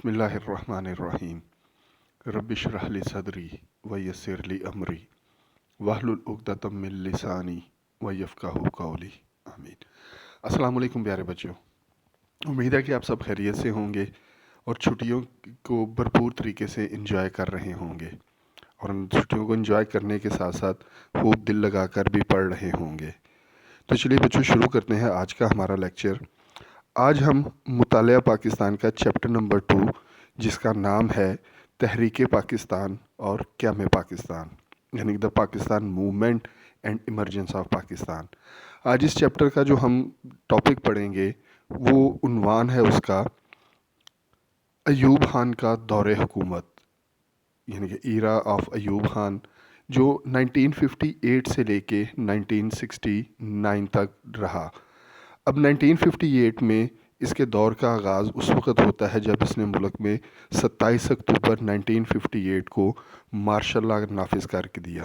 بسم اللہ الرحمن الرحیم رب اشرح لی صدری ویسر لی امری واحلل عقدۃ من لسانی ویفقہوا قولی آمین۔ السلام علیکم پیارے بچوں، امید ہے کہ آپ سب خیریت سے ہوں گے اور چھٹیوں کو بھرپور طریقے سے انجوائے کر رہے ہوں گے، اور ان چھٹیوں کو انجوائے کرنے کے ساتھ ساتھ خوب دل لگا کر بھی پڑھ رہے ہوں گے۔ تو چلیے بچوں، شروع کرتے ہیں آج کا ہمارا لیکچر۔ آج ہم مطالعہ پاکستان کا چیپٹر نمبر 2، جس کا نام ہے تحریک پاکستان اور قیام پاکستان، یعنی the Pakistan movement and emergence of Pakistan. آج اس چیپٹر کا جو ہم ٹاپک پڑھیں گے وہ عنوان ہے اس کا ایوب خان کا دور حکومت، یعنی کہ ایرا آف ایوب خان، جو 1958 سے لے کے 1969 تک رہا۔ اب 1958 میں اس کے دور کا آغاز اس وقت ہوتا ہے جب اس نے ملک میں 27 اکتوبر 1958 کو مارشل لا نافذ کر کے دیا۔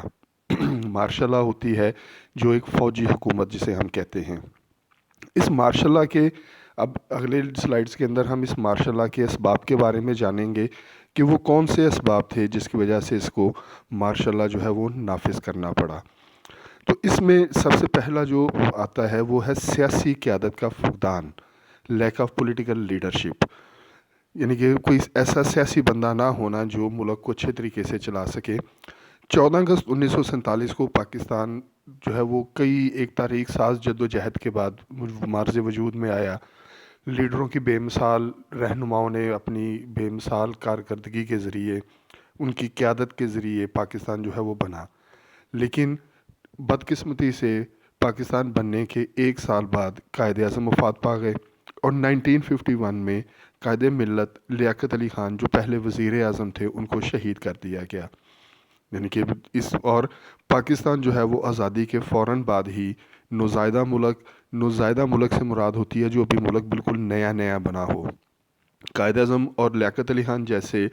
مارشل لا ہوتی ہے جو ایک فوجی حکومت جسے ہم کہتے ہیں۔ اس مارشل لا کے اب اگلے سلائیڈز کے اندر ہم اس مارشل لا کے اسباب کے بارے میں جانیں گے کہ وہ کون سے اسباب تھے جس کی وجہ سے اس کو مارشل لا جو ہے وہ نافذ کرنا پڑا۔ تو اس میں سب سے پہلا جو آتا ہے وہ ہے سیاسی قیادت کا فقدان، لیک آف پولیٹیکل لیڈرشپ، یعنی کہ کوئی ایسا سیاسی بندہ نہ ہونا جو ملک کو اچھے طریقے سے چلا سکے۔ 14 اگست 1947 کو پاکستان جو ہے وہ کئی ایک تاریخ ساز جد و جہد کے بعد مارز وجود میں آیا۔ لیڈروں کی بے مثال رہنماؤں نے اپنی بے مثال کارکردگی کے ذریعے، ان کی قیادت کے ذریعے پاکستان جو ہے وہ بنا، لیکن بدقسمتی سے پاکستان بننے کے ایک سال بعد قائد اعظم وفات پا گئے، اور 1951 میں قائد ملت لیاقت علی خان جو پہلے وزیر اعظم تھے ان کو شہید کر دیا گیا۔ یعنی کہ اور پاکستان جو ہے وہ آزادی کے فوراً بعد ہی نوزائیدہ ملک سے مراد ہوتی ہے جو ابھی ملک بالکل نیا نیا بنا ہو۔ قائد اعظم اور لیاقت علی خان جیسے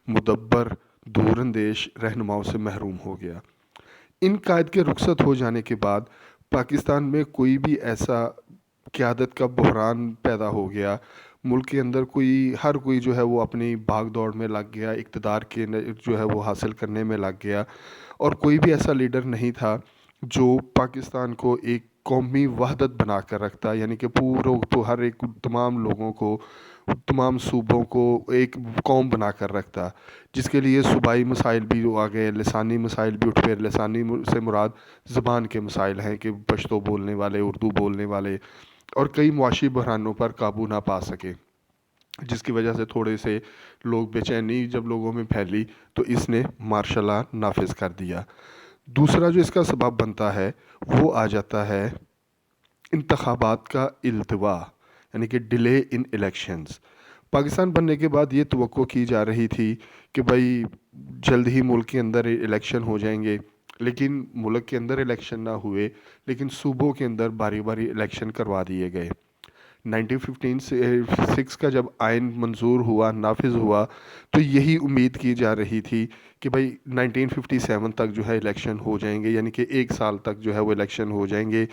مدبر دور اندیش رہنماؤں سے محروم ہو گیا۔ ان قائد کے رخصت ہو جانے کے بعد پاکستان میں کوئی بھی ایسا قیادت کا بحران پیدا ہو گیا، ملک کے اندر ہر کوئی جو ہے وہ اپنی بھاگ دوڑ میں لگ گیا، اقتدار کے جو ہے وہ حاصل کرنے میں لگ گیا، اور کوئی بھی ایسا لیڈر نہیں تھا جو پاکستان کو ایک قومی وحدت بنا کر رکھتا، یعنی کہ ہر ایک تمام لوگوں کو، تمام صوبوں کو ایک قوم بنا کر رکھتا، جس کے لیے صوبائی مسائل بھی آ گئے، لسانی مسائل بھی اٹھ پھر۔ لسانی سے مراد زبان کے مسائل ہیں کہ پشتو بولنے والے، اردو بولنے والے، اور کئی معاشی بحرانوں پر قابو نہ پا سکے، جس کی وجہ سے تھوڑے سے لوگ بے چینی جب لوگوں میں پھیلی تو اس نے مارشل لا نافذ کر دیا۔ دوسرا جو اس کا سبب بنتا ہے وہ آ جاتا ہے انتخابات کا التوا، یعنی کہ ڈیلے ان الیکشنز۔ پاکستان بننے کے بعد یہ توقع کی جا رہی تھی کہ بھائی جلد ہی ملک کے اندر الیکشن ہو جائیں گے، لیکن ملک کے اندر الیکشن نہ ہوئے، لیکن صوبوں کے اندر باری باری الیکشن کروا دیے گئے۔ 1956 کا جب آئین منظور ہوا، نافذ ہوا، تو یہی امید کی جا رہی تھی کہ بھائی 1957 تک جو ہے الیکشن ہو جائیں گے، یعنی کہ ایک سال تک جو ہے وہ الیکشن ہو جائیں گے،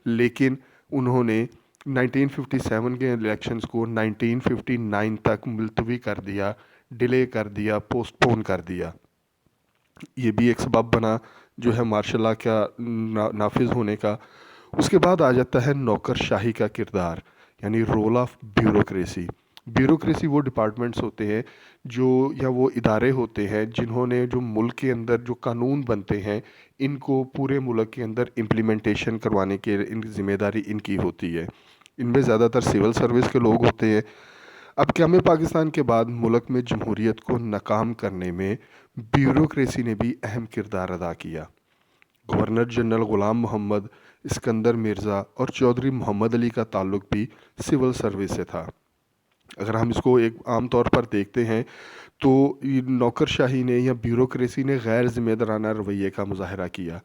لیکن انہوں نے 1957 کے الیکشنز کو 1959 تک ملتوی کر دیا، ڈیلے کر دیا، پوسٹ پون کر دیا۔ یہ بھی ایک سبب بنا جو ہے مارشل لا کا نافذ ہونے کا۔ اس کے بعد آ جاتا ہے نوکر شاہی کا کردار، یعنی رول آف بیوروکریسی۔ بیوروکریسی وہ ڈپارٹمنٹس ہوتے ہیں یا وہ ادارے ہوتے ہیں جنہوں نے جو ملک کے اندر جو قانون بنتے ہیں ان کو پورے ملک کے اندر امپلیمنٹیشن کروانے کے ان کی ذمہ داری ان کی ہوتی ہے۔ ان میں زیادہ تر سول سروس کے لوگ ہوتے ہیں۔ اب قیام پاکستان کے بعد ملک میں جمہوریت کو ناکام کرنے میں بیوروکریسی نے بھی اہم کردار ادا کیا۔ گورنر جنرل غلام محمد، اسکندر مرزا اور چودھری محمد علی کا تعلق بھی سول سروس سے تھا۔ اگر ہم اس کو ایک عام طور پر دیکھتے ہیں تو نوکر شاہی نے یا بیوروکریسی نے غیر ذمہ دارانہ رویے کا مظاہرہ کیا،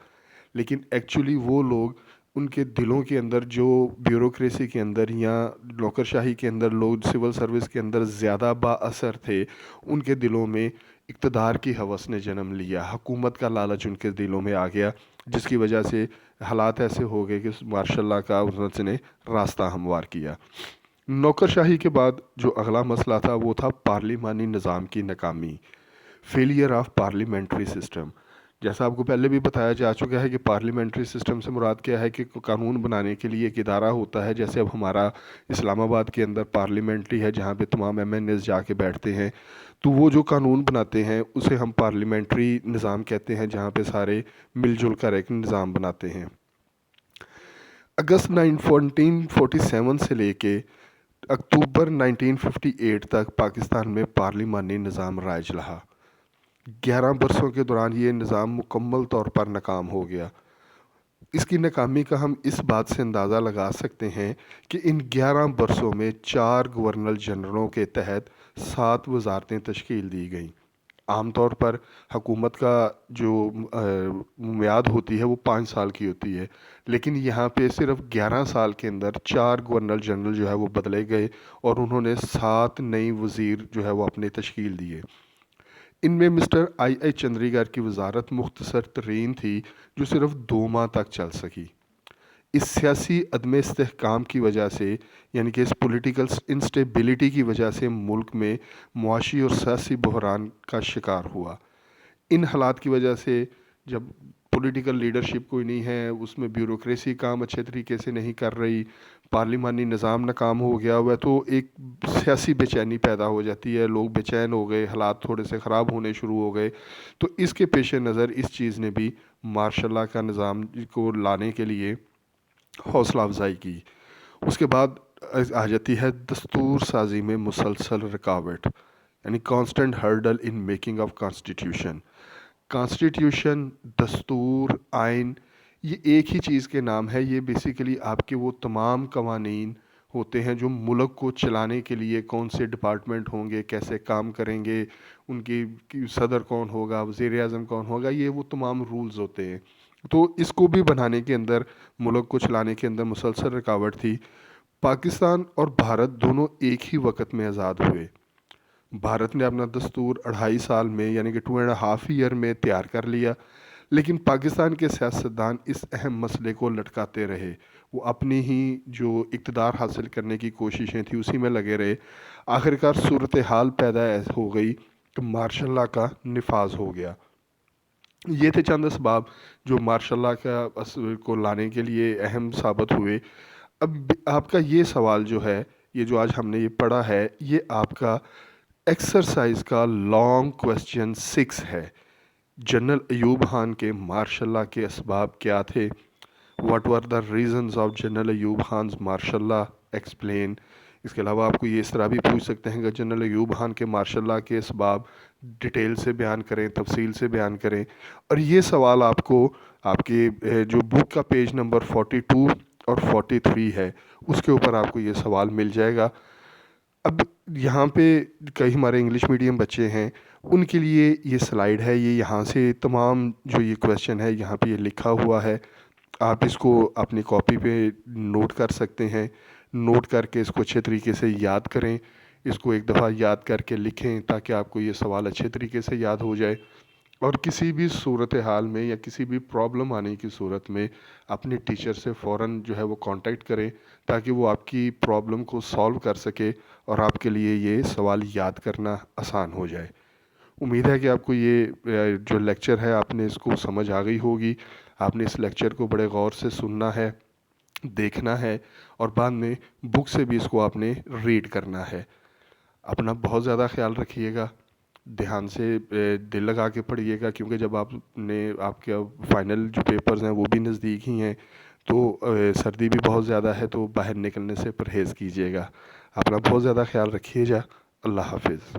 لیکن ایکچولی وہ لوگ، ان کے دلوں کے اندر جو بیوروکریسی کے اندر یا نوکر شاہی کے اندر لوگ سول سروس کے اندر زیادہ با اثر تھے، ان کے دلوں میں اقتدار کی ہوس نے جنم لیا، حکومت کا لالچ ان کے دلوں میں آ گیا، جس کی وجہ سے حالات ایسے ہو گئے کہ مارشل لا کا انہوں نے راستہ ہموار کیا۔ نوکرشاہی کے بعد جو اگلا مسئلہ تھا وہ تھا پارلیمانی نظام کی ناکامی، فیلئر آف پارلیمنٹری سسٹم۔ جیسا آپ کو پہلے بھی بتایا جا چکا ہے کہ پارلیمنٹری سسٹم سے مراد کیا ہے کہ قانون بنانے کے لیے ایک ادارہ ہوتا ہے، جیسے اب ہمارا اسلام آباد کے اندر پارلیمنٹری ہے جہاں پہ تمام ایم این ایز جا کے بیٹھتے ہیں، تو وہ جو قانون بناتے ہیں اسے ہم پارلیمنٹری نظام کہتے ہیں، جہاں پہ سارے مل جل کر ایک نظام بناتے ہیں۔ اگست 1447 سے لے کے اکتوبر 1958 تک پاکستان میں پارلیمانی نظام رائج رہا۔ 11 برسوں کے دوران یہ نظام مکمل طور پر ناکام ہو گیا۔ اس کی ناکامی کا ہم اس بات سے اندازہ لگا سکتے ہیں کہ ان 11 برسوں میں 4 گورنر جنرلوں کے تحت 7 وزارتیں تشکیل دی گئیں۔ عام طور پر حکومت کا جو میعاد ہوتی ہے وہ 5 سال کی ہوتی ہے، لیکن یہاں پہ صرف 11 سال کے اندر 4 گورنر جنرل جو ہے وہ بدلے گئے اور انہوں نے 7 نئی وزیر جو ہے وہ اپنے تشکیل دیے۔ ان میں مسٹر آئی چندریگر کی وزارت مختصر ترین تھی جو صرف 2 ماہ تک چل سکی۔ اس سیاسی عدم استحکام کی وجہ سے، یعنی کہ اس پولیٹیکل انسٹیبلٹی کی وجہ سے ملک میں معاشی اور سیاسی بحران کا شکار ہوا۔ ان حالات کی وجہ سے جب پولیٹیکل لیڈرشپ کوئی نہیں ہے، اس میں بیوروکریسی کام اچھے طریقے سے نہیں کر رہی، پارلیمانی نظام ناکام ہو گیا ہوا ہے، تو ایک سیاسی بے چینی پیدا ہو جاتی ہے، لوگ بے چین ہو گئے، حالات تھوڑے سے خراب ہونے شروع ہو گئے۔ تو اس کے پیش نظر اس چیز نے بھی مارشل لاء کا نظام کو لانے کے لیے حوصلہ افزائی کی۔ اس کے بعد آ جاتی ہے دستور سازی میں مسلسل رکاوٹ، یعنی constant hurdle in making of constitution. Constitution, دستور، آئین، یہ ایک ہی چیز کے نام ہے۔ یہ بیسیکلی آپ کے وہ تمام قوانین ہوتے ہیں جو ملک کو چلانے کے لیے کون سے ڈپارٹمنٹ ہوں گے، کیسے کام کریں گے، ان کی صدر کون ہوگا، وزیر اعظم کون ہوگا، یہ وہ تمام رولز ہوتے ہیں۔ تو اس کو بھی بنانے کے اندر، ملک کو چلانے کے اندر مسلسل رکاوٹ تھی۔ پاکستان اور بھارت دونوں ایک ہی وقت میں آزاد ہوئے۔ بھارت نے اپنا دستور 2.5 سال میں، یعنی کہ 2.5 ایئر میں تیار کر لیا، لیکن پاکستان کے سیاستدان اس اہم مسئلے کو لٹکاتے رہے۔ وہ اپنی ہی جو اقتدار حاصل کرنے کی کوششیں تھیں اسی میں لگے رہے۔ آخرکار صورتحال پیدا ہو گئی کہ مارشل لاء کا نفاذ ہو گیا۔ یہ تھے چند اسباب جو مارشل لاء کو لانے کے لیے اہم ثابت ہوئے۔ اب آپ کا یہ سوال جو ہے، یہ جو آج ہم نے یہ پڑھا ہے، یہ آپ کا ایکسرسائز کا لانگ کویسچن 6 ہے۔ جنرل ایوب خان کے مارشل لاء کے اسباب کیا تھے؟ What were the reasons of general Ayub Khan's martial law explain. اس کے علاوہ آپ کو یہ اس طرح بھی پوچھ سکتے ہیں کہ جنرل ایوب خان کے مارشل لاء کے اسباب ڈیٹیل سے بیان کریں، تفصیل سے بیان کریں۔ اور یہ سوال آپ کو آپ کے جو بک کا پیج نمبر 42 اور 43 ہے اس کے اوپر آپ کو یہ سوال مل جائے گا۔ اب یہاں پہ کئی ہمارے انگلش میڈیم بچے ہیں، ان کے لیے یہ سلائیڈ ہے، یہ یہاں سے تمام جو یہ کویسچن ہے یہاں پہ یہ لکھا ہوا ہے۔ آپ اس کو اپنی کاپی پہ نوٹ کر سکتے ہیں، نوٹ کر کے اس کو اچھے طریقے سے یاد کریں، اس کو ایک دفعہ یاد کر کے لکھیں تاکہ آپ کو یہ سوال اچھے طریقے سے یاد ہو جائے۔ اور کسی بھی صورتحال میں یا کسی بھی پرابلم آنے کی صورت میں اپنے ٹیچر سے فوراً جو ہے وہ کانٹیکٹ کریں تاکہ وہ آپ کی پرابلم کو سالو کر سکے اور آپ کے لیے یہ سوال یاد کرنا آسان ہو جائے۔ امید ہے کہ آپ کو یہ جو لیکچر ہے آپ نے اس کو سمجھ آ گئی ہوگی۔ آپ نے اس لیکچر کو بڑے غور سے سننا ہے، دیکھنا ہے، اور بعد میں بک سے بھی اس کو آپ نے ریڈ کرنا ہے۔ اپنا بہت زیادہ خیال رکھیے گا، دھیان سے دل لگا کے پڑھیے گا، کیونکہ جب آپ کے فائنل جو پیپرز ہیں وہ بھی نزدیک ہی ہیں، تو سردی بھی بہت زیادہ ہے، تو باہر نکلنے سے پرہیز کیجیے گا۔ اپنا بہت زیادہ خیال رکھیے جا۔ اللہ حافظ۔